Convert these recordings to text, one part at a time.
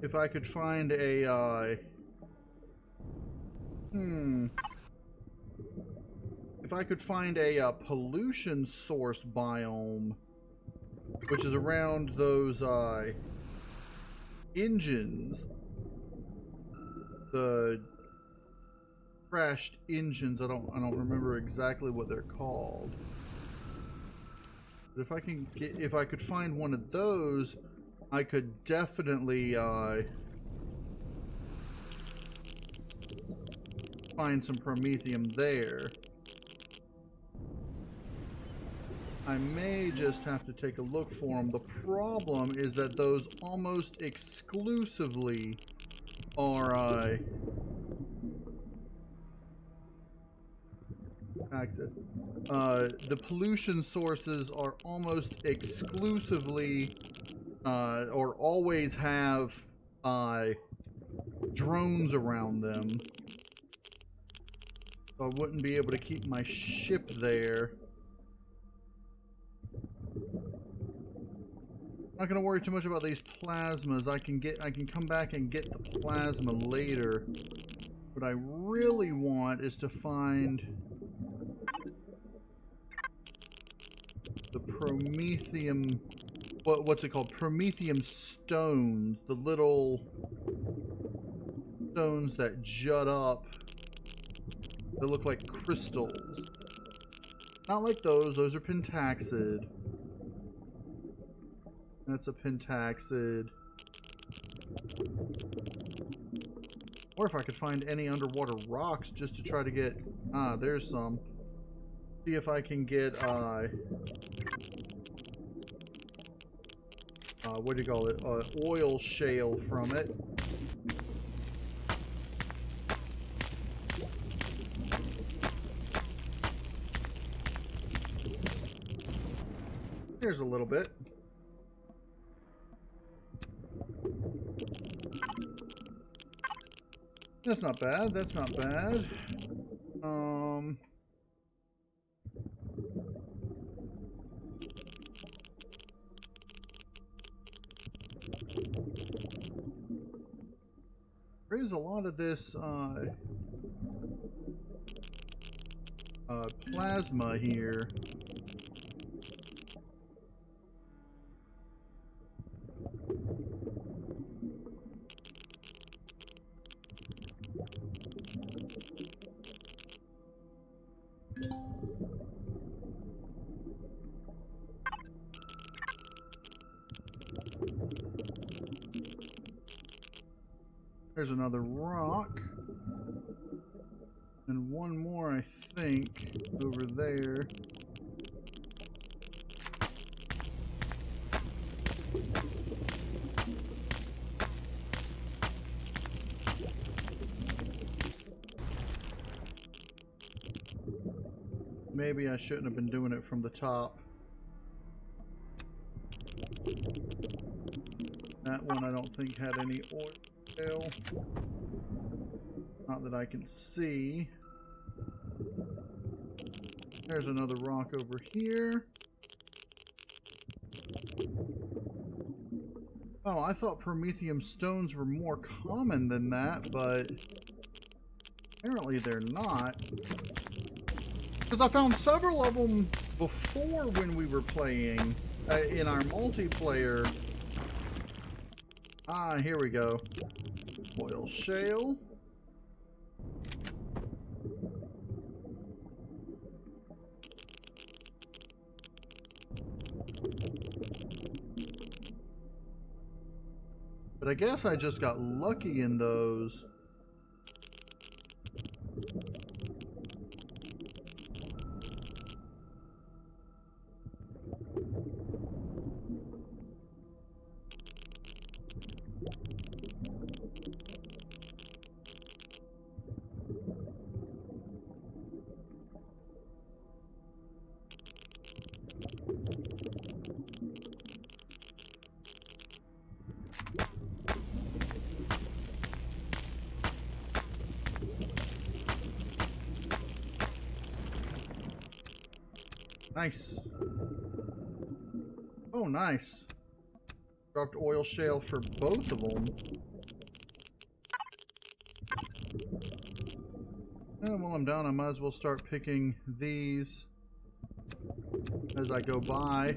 if I could find a if I could find a pollution source biome, which is around those engines, the crashed engines. I don't remember exactly what they're called. But if I could find one of those, I could definitely find some promethium there. I may just have to take a look for them. The problem is that those almost exclusively are the pollution sources are almost exclusively or always have drones around them. So I wouldn't be able to keep my ship there. Not gonna worry too much about these plasmas. I can come back and get the plasma later. What I really want is to find the promethium. What's it called? Promethium stones. The little stones that jut up. They look like crystals. Not like those. Those are pentaxid. That's a pentaxid. Or if I could find any underwater rocks just to try to get... Ah, there's some. See if I can get, what do you call it? Oil shale from it. Here's a little bit. That's not bad. That's not bad. There's a lot of this plasma here. There's another rock. And one more, I think, over there. Maybe I shouldn't have been doing it from the top. That one I don't think had any oil. Not that I can see. There's another rock over here. Oh, I thought promethium stones were more common than that, but apparently they're not. Because I found several of them before when we were playing in our multiplayer. Ah, here we go. Oil shale. But I guess I just got lucky in those. Nice. Oh, nice. Dropped oil shale for both of them. And while I'm down, I might as well start picking these as I go by.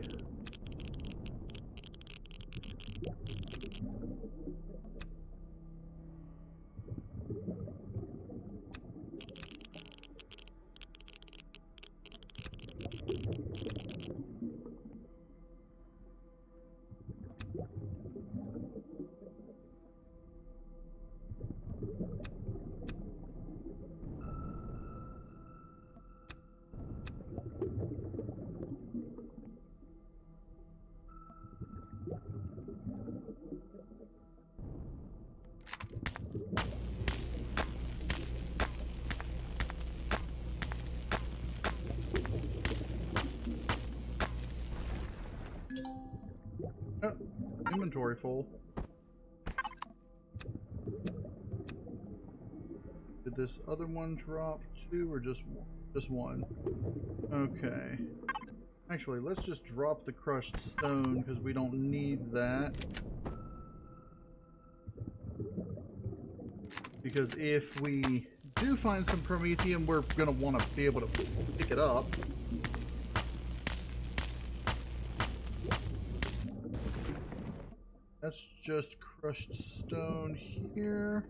Oh, inventory full. Did this other one drop two or just one? Okay. Actually, let's just drop the crushed stone because we don't need that. Because if we do find some promethium, we're going to want to be able to pick it up. That's just crushed stone here.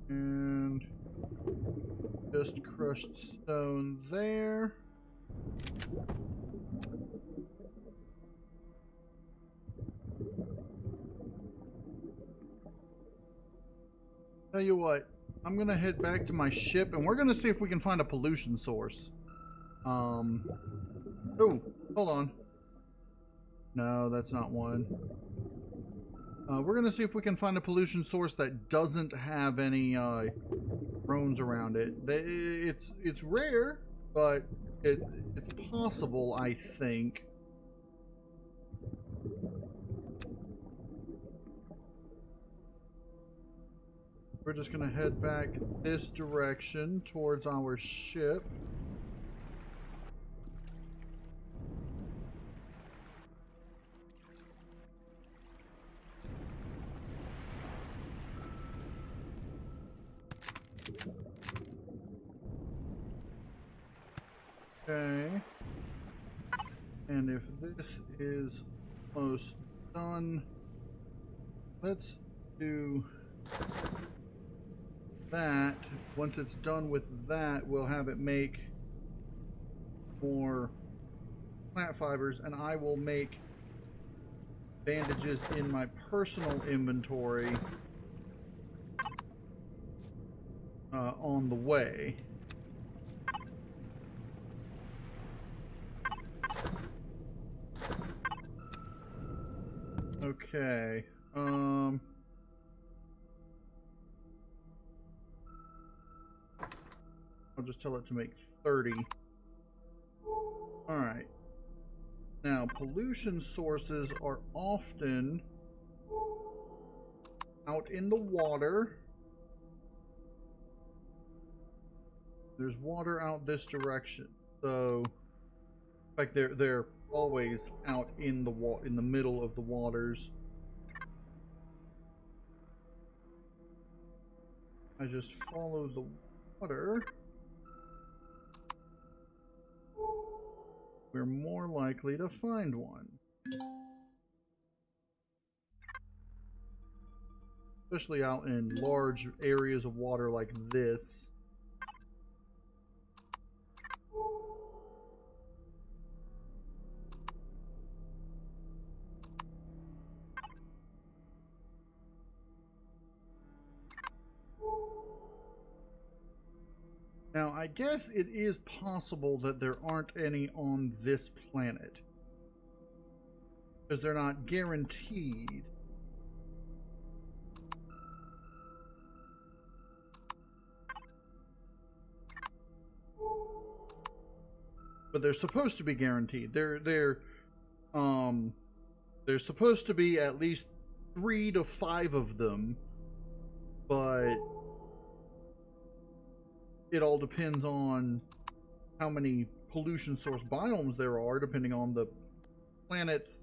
And just crushed stone there. Tell you what, I'm gonna head back to my ship and we're gonna see if we can find a pollution source. Oh, hold on. No, that's not one. We're gonna see if we can find a pollution source that doesn't have any drones around it. It's rare, but it's possible, I think. We're just gonna head back this direction towards our ship. Okay. And if this is almost done, let's do that. Once it's done with that, we'll have it make more plant fibers, and I will make bandages in my personal inventory on the way. Okay. I'll just tell it to make 30. Alright. Now, pollution sources are often out in the water. There's water out this direction. So, like they're always out in the middle of the waters. I just follow the water. We're more likely to find one. Especially out in large areas of water like this. Now, I guess it is possible that there aren't any on this planet. Because they're not guaranteed. But they're supposed to be guaranteed. There's supposed to be at least 3 to 5 of them. But it all depends on how many pollution source biomes there are, depending on the planet's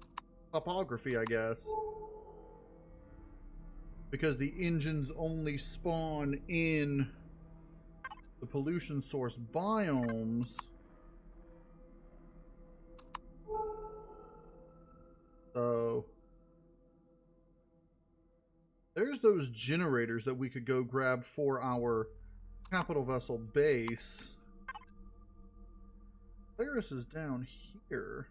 topography, I guess. Because the engines only spawn in the pollution source biomes. So there's those generators that we could go grab for our capital vessel base. Polaris is down here.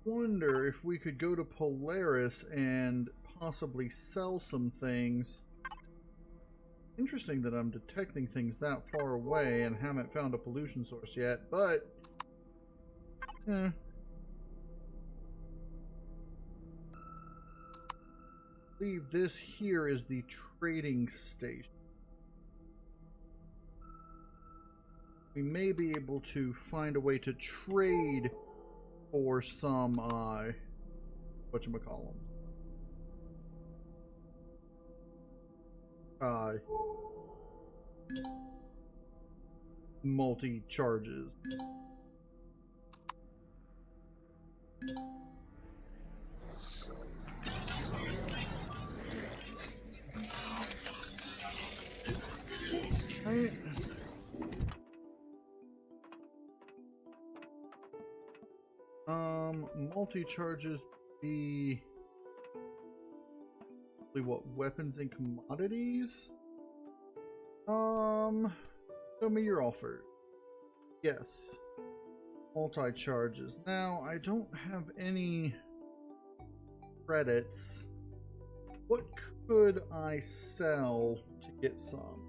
Wonder if we could go to Polaris and possibly sell some things. Interesting that I'm detecting things that far away and haven't found a pollution source yet, but I believe this here is the trading station. We may be able to find a way to trade for some whatchamacallem. Multi-charges. Right. Multi-charges be what, weapons and commodities? Show me your offer. Yes. Multi-charges. Now, I don't have any credits. What could I sell to get some?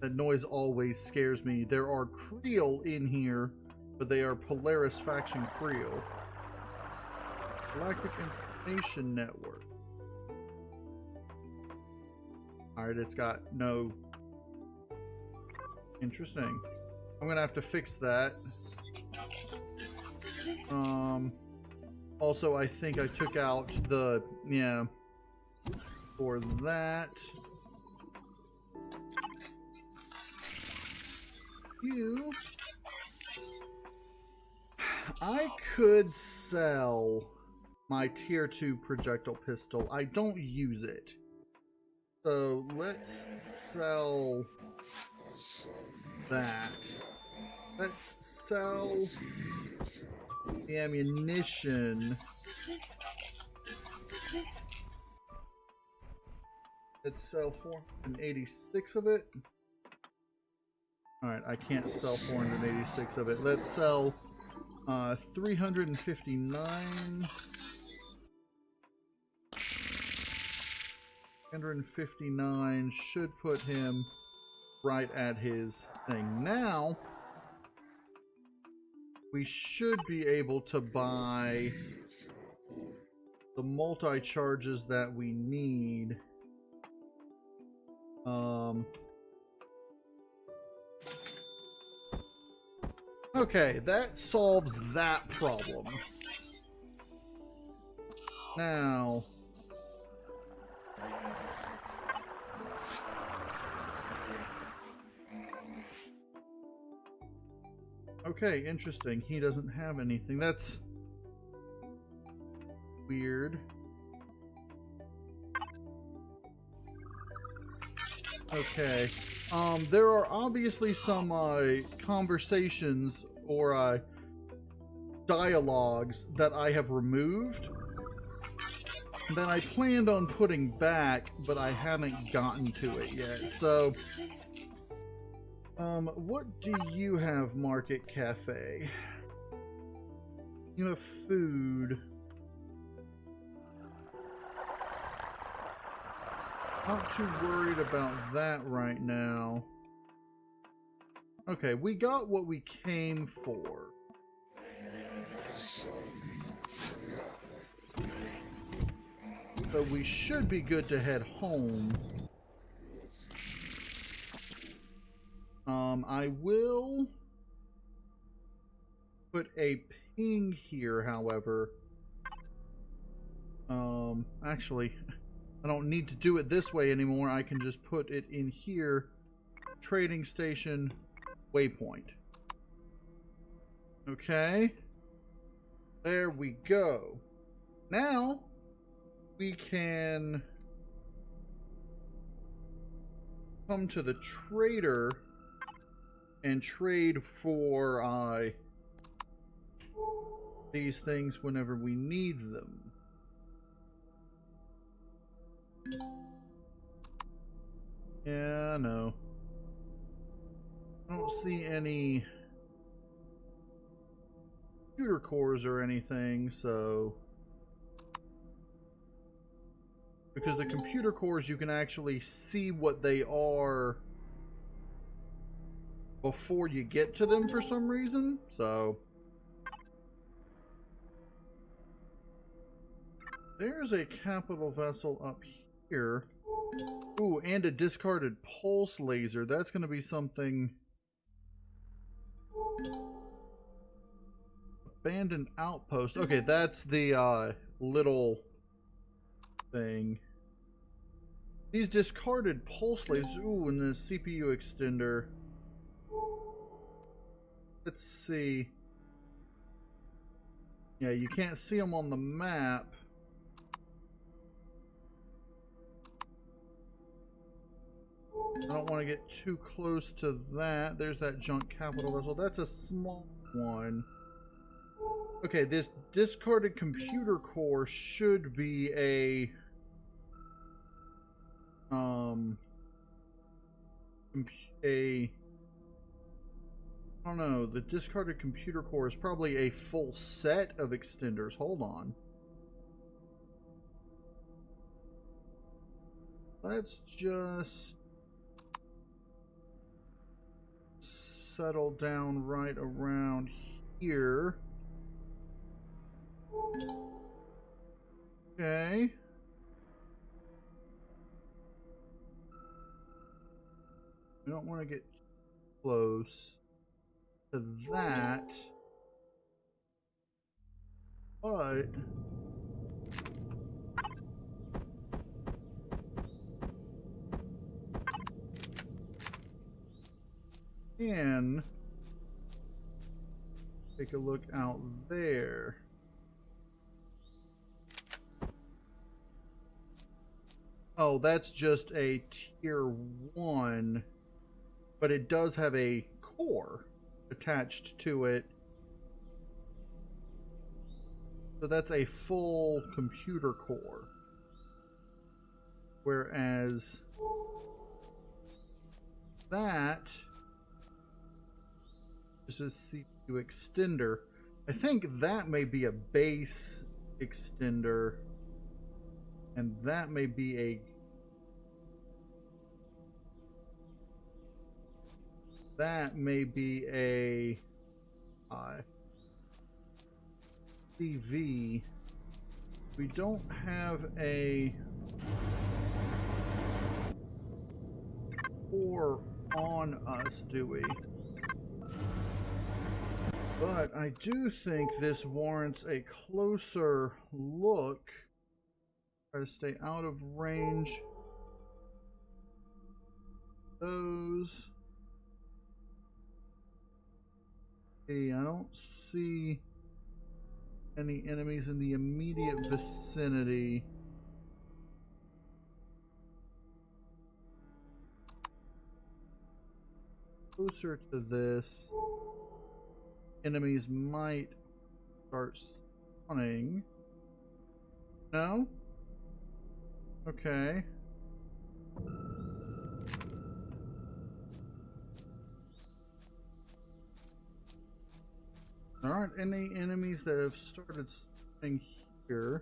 That noise always scares me. There are Creel in here, but they are Polaris faction Creel. Galactic Information Network. Alright, it's got no... Interesting. I'm gonna have to fix that. Also, I think I took out the... Yeah. For that. I could sell my tier 2 projectile pistol. I don't use it. So let's sell that. Let's sell the ammunition. Let's sell 486 of it. Alright, I can't sell 486 of it. Let's sell 359. 359 should put him right at his thing. Now, we should be able to buy the multi-charges that we need. Okay, that solves that problem. Now, okay, interesting. He doesn't have anything. That's weird. Okay. There are obviously some conversations or dialogues that I have removed that I planned on putting back, but I haven't gotten to it yet. So, what do you have, Market Cafe? You have food. Not too worried about that right now. Okay, we got what we came for. So we should be good to head home. I will put a ping here, however. Actually, I don't need to do it this way anymore. I can just put it in here. Trading station waypoint. Okay. There we go. Now we can come to the trader and trade for these things whenever we need them. Yeah, no. I don't see any computer cores or anything, so... Because the computer cores, you can actually see what they are before you get to them for some reason, so... There's a capital vessel up here. Ooh, and a discarded pulse laser. That's going to be something... Abandoned outpost. Okay, that's the little thing. These discarded pulse lasers. Ooh, and the CPU extender. Let's see. Yeah, you can't see them on the map. I don't want to get too close to that. There's that junk capital vessel. That's a small one. Okay, this discarded computer core should be a I don't know. The discarded computer core is probably a full set of extenders. Hold on. Let's just settle down right around here. Okay. We don't want to get close to that, but can take a look out there. Oh, that's just a tier 1, but it does have a core attached to it. So that's a full computer core. Whereas that is a CPU extender. I think that may be a base extender, and that may be a CV. We don't have a core on us, do we? But I do think this warrants a closer look. Try to stay out of range. Those. Hey, I don't see any enemies in the immediate vicinity. Closer to this, enemies might start spawning. No? Okay. There aren't any enemies that have started spawning here.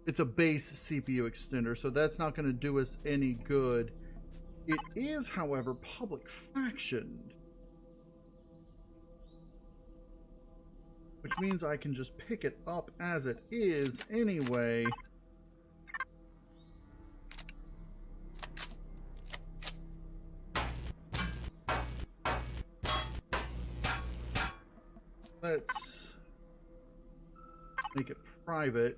It's a base CPU extender, so that's not going to do us any good. It is, however, public factioned, which means I can just pick it up as it is anyway. Let's make it private.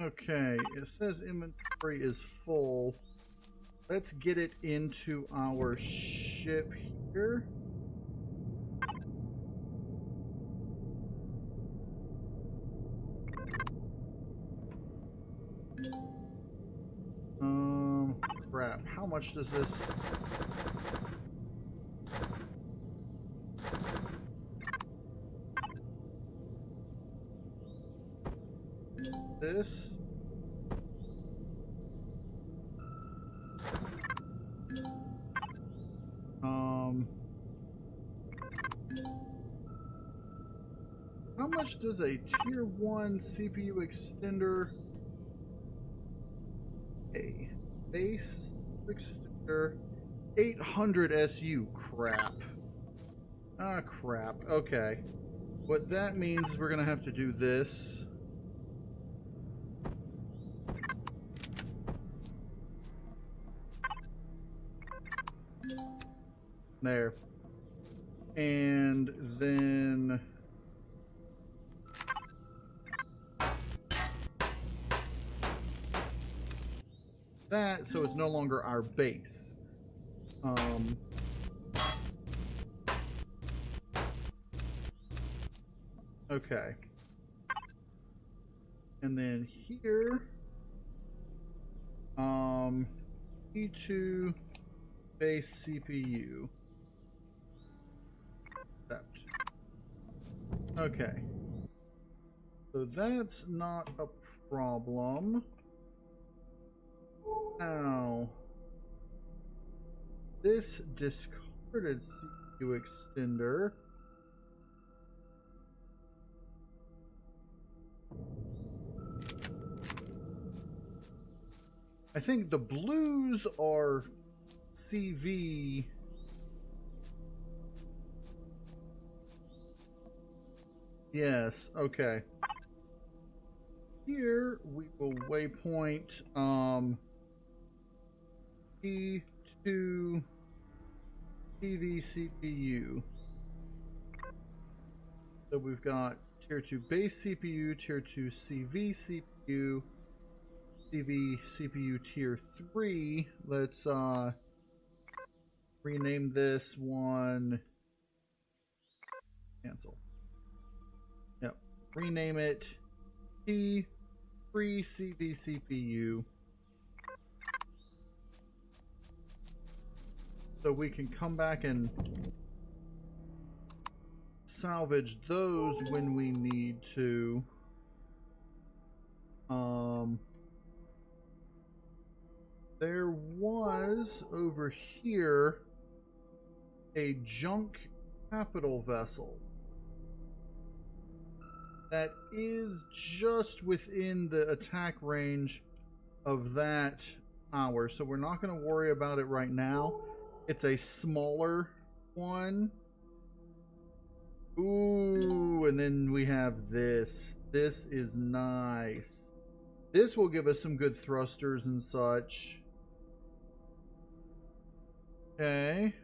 Okay, it says inventory is full. Let's get it into our ship here. Crap. How much does this? This? How much does a tier 1 CPU extender, a base extender, 800 SU? Crap. Ah, crap. Okay. What that means is we're going to have to do this. There. And then that, so it's no longer our base. Okay. And then here, E2 base CPU. Accept. Okay. So that's not a problem. Now, this discarded CPU extender. I think the blues are CV. Yes, okay. Here we will waypoint E2 TV CPU. So we've got tier 2 base CPU, tier 2 CV CPU, CV CPU tier 3. Let's rename this one. Cancel. Yep. Rename it T3 CV CPU. So we can come back and salvage those when we need to. There was over here a junk capital vessel that is just within the attack range of that tower, so we're not going to worry about it right now. It's a smaller one. Ooh, and then we have this. This is nice. This will give us some good thrusters and such. Okay.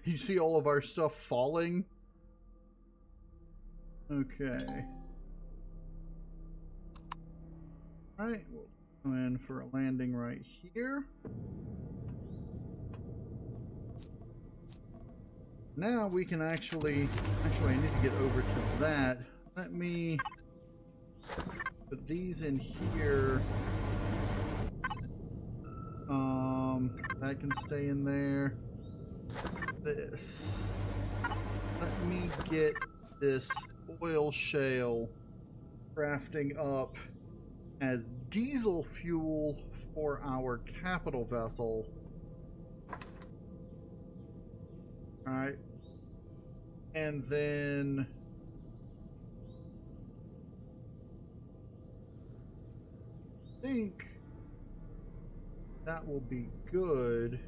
You see all of our stuff falling? Okay. Alright, we'll go in for a landing right here. Now we can actually I need to get over to that. Let me put these in here. That can stay in there. This. Let me get this oil shale crafting up as diesel fuel for our capital vessel. Alright. And then I think that will be good.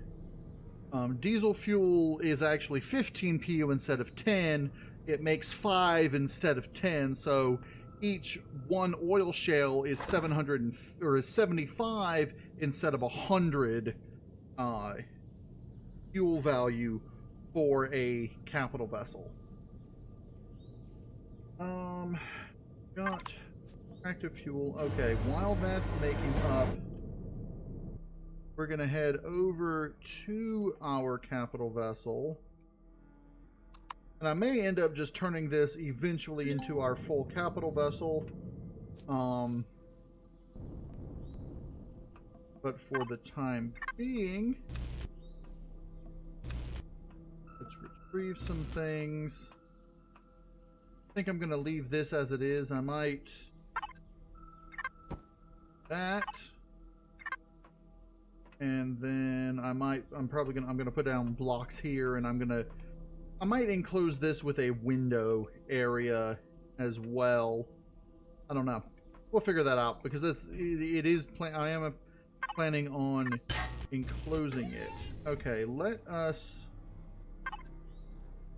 Diesel fuel is actually 15 PU instead of 10. It makes 5 instead of 10, so each one oil shale is 75 instead of 100 fuel value for a capital vessel. Got active fuel. Okay, while that's making up, we're gonna head over to our capital vessel. And I may end up just turning this eventually into our full capital vessel. But for the time being, let's retrieve some things. I think I'm going to leave this as it is. I might... that. And then I'm going to put down blocks here, and I might enclose this with a window area as well. I don't know. We'll figure that out, because I am planning on enclosing it. Okay, let us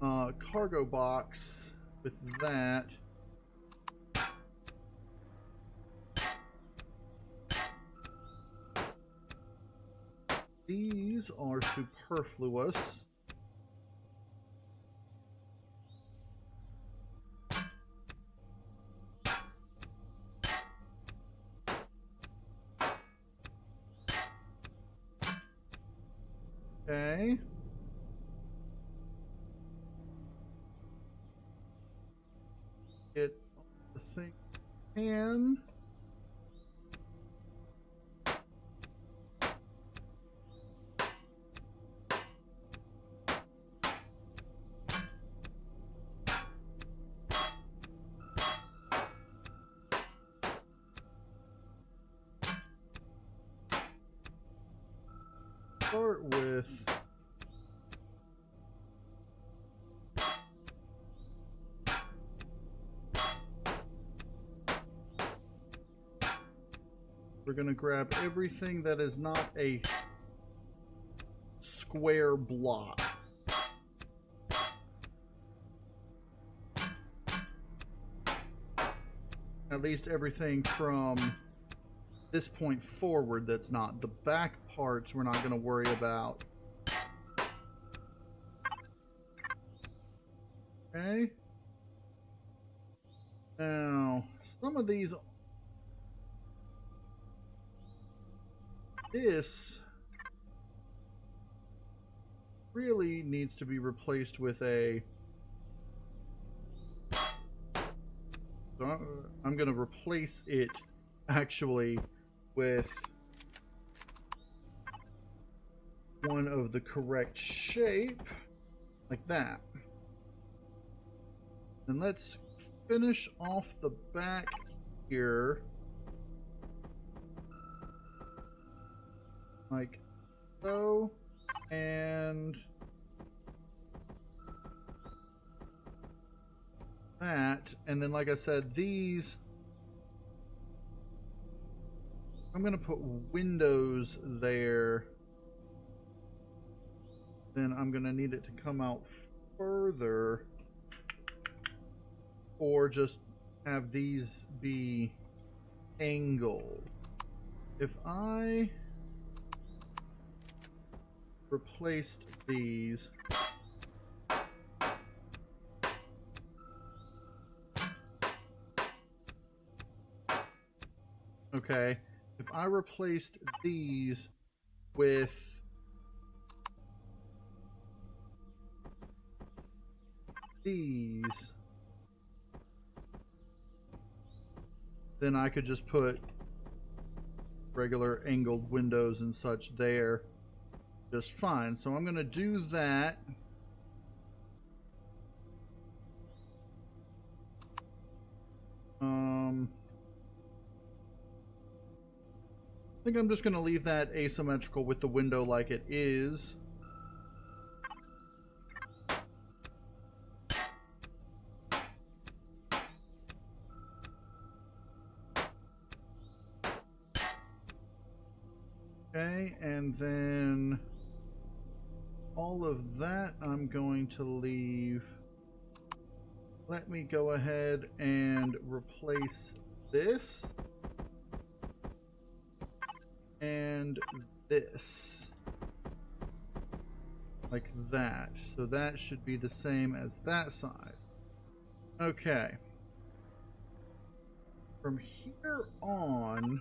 cargo box with that. These are superfluous. Okay. Get the thing can. Start with we're going to grab everything that is not a square block. At least everything from this point forward that's not. The back parts we're not going to worry about. Okay. Now, some of these... this really needs to be replaced with a... so I'm going to replace it actually with one of the correct shape, like that. And let's finish off the back here, like so, and that, and then like I said, these I'm gonna put windows there. Then I'm gonna need it to come out further, or just have these be angled. If I replaced these, okay, if I replaced these with these, then I could just put regular angled windows and such there just fine. So I'm gonna do that. I think I'm just gonna leave that asymmetrical with the window like it is. Okay, and then all of that I'm going to leave. Let me go ahead and replace this and this. Like that. So that should be the same as that side. Okay. From here on...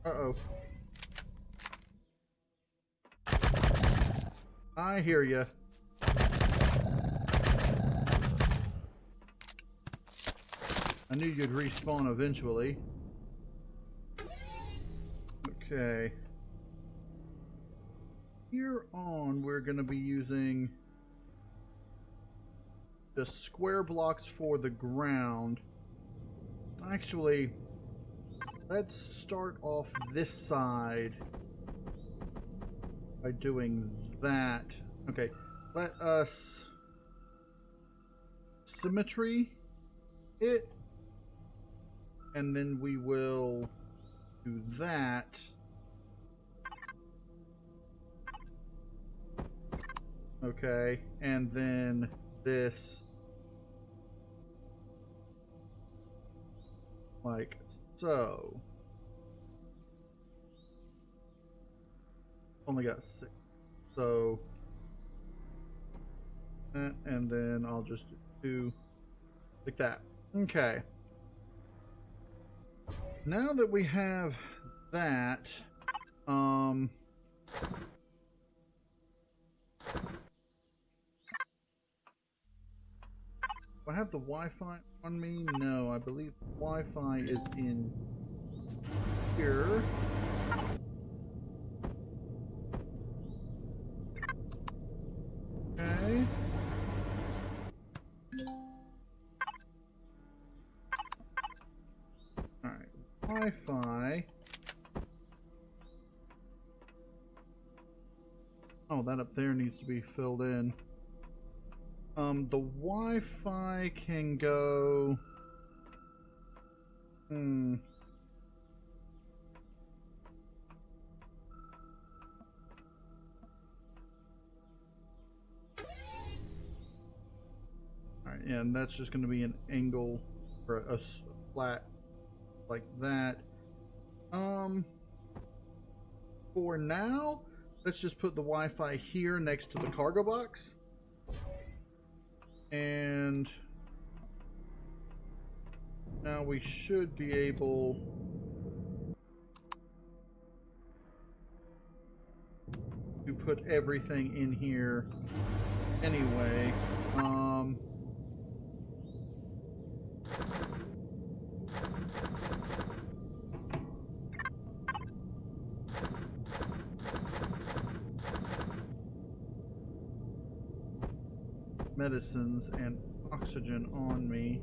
Uh-oh. I hear ya. I knew you'd respawn eventually. Okay. Here on, we're going to be using the square blocks for the ground. Actually, let's start off this side by doing that. Okay, let us symmetry it, and then we will do that. Okay, and then this like so. Only got 6. So, and then I'll just do like that. Okay. Now that we have that, do I have the Wi-Fi on me? No, I believe Wi-Fi is in here. Okay. Alright, Wi-Fi. Oh, that up there needs to be filled in. The Wi-Fi can go... Alright, yeah, and that's just going to be an angle or a flat like that. For now, let's just put the Wi-Fi here next to the cargo box. And now we should be able to put everything in here anyway. Medicines and oxygen on me.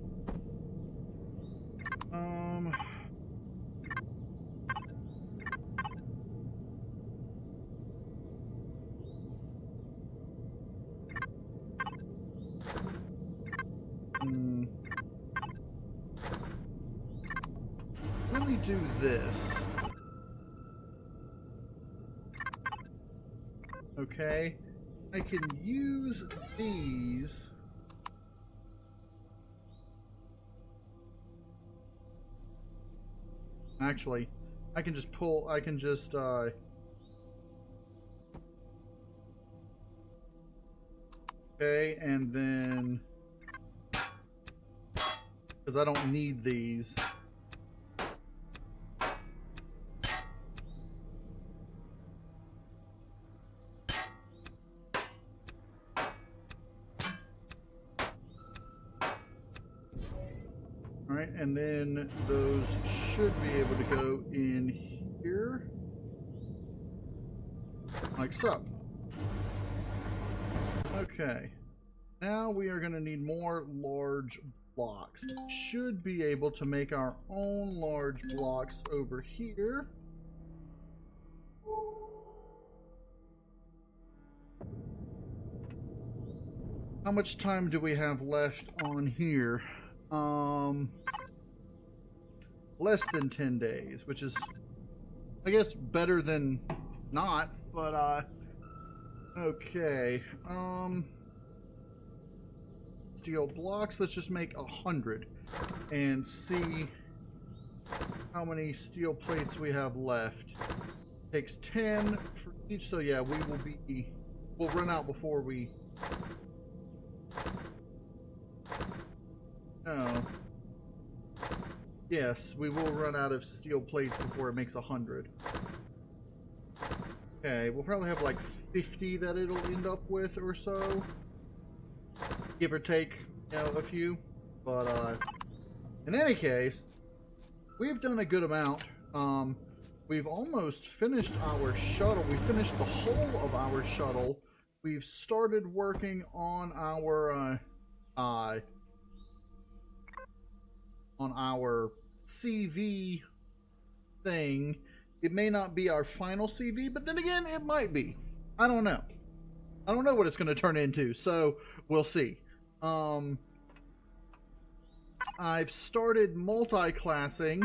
Let me do this. Okay. I can use these. Actually, I can just pull, I can just, okay, and then, because I don't need these. Alright, and then those should be able to go in here, like so. Okay, now we are going to need more large blocks. Should be able to make our own large blocks over here. How much time do we have left on here? less than 10 days, which is, I guess, better than not, but, okay, steel blocks, let's just make 100 and see how many steel plates we have left. Takes 10 for each, so yeah, we'll run out before we... No. Yes, we will run out of steel plates before it makes 100. Okay, we'll probably have like 50 that it'll end up with or so. Give or take, you know, a few. But, in any case, we've done a good amount. We've almost finished our shuttle. We finished the whole of our shuttle. We've started working on our CV thing. It may not be our final CV, but then again, it might be. I don't know. I don't know what it's going to turn into, so we'll see. I've started multi-classing.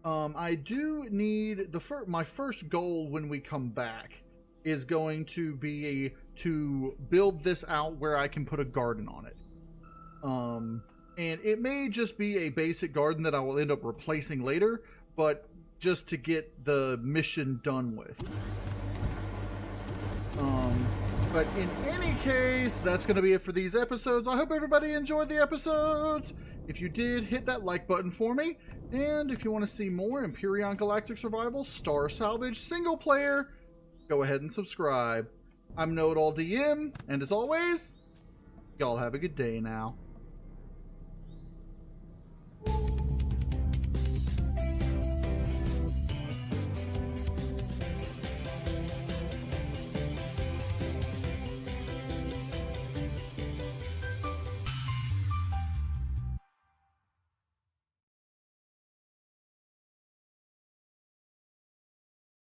I do need my first goal when we come back is going to be to build this out where I can put a garden on it. And it may just be a basic garden that I will end up replacing later, but just to get the mission done with. But in any case, that's going to be it for these episodes. I hope everybody enjoyed the episodes. If you did, hit that like button for me. And if you want to see more Empyrion Galactic Survival, Star Salvage, single player, go ahead and subscribe. I'm KnowItAllDM, and as always, y'all have a good day now.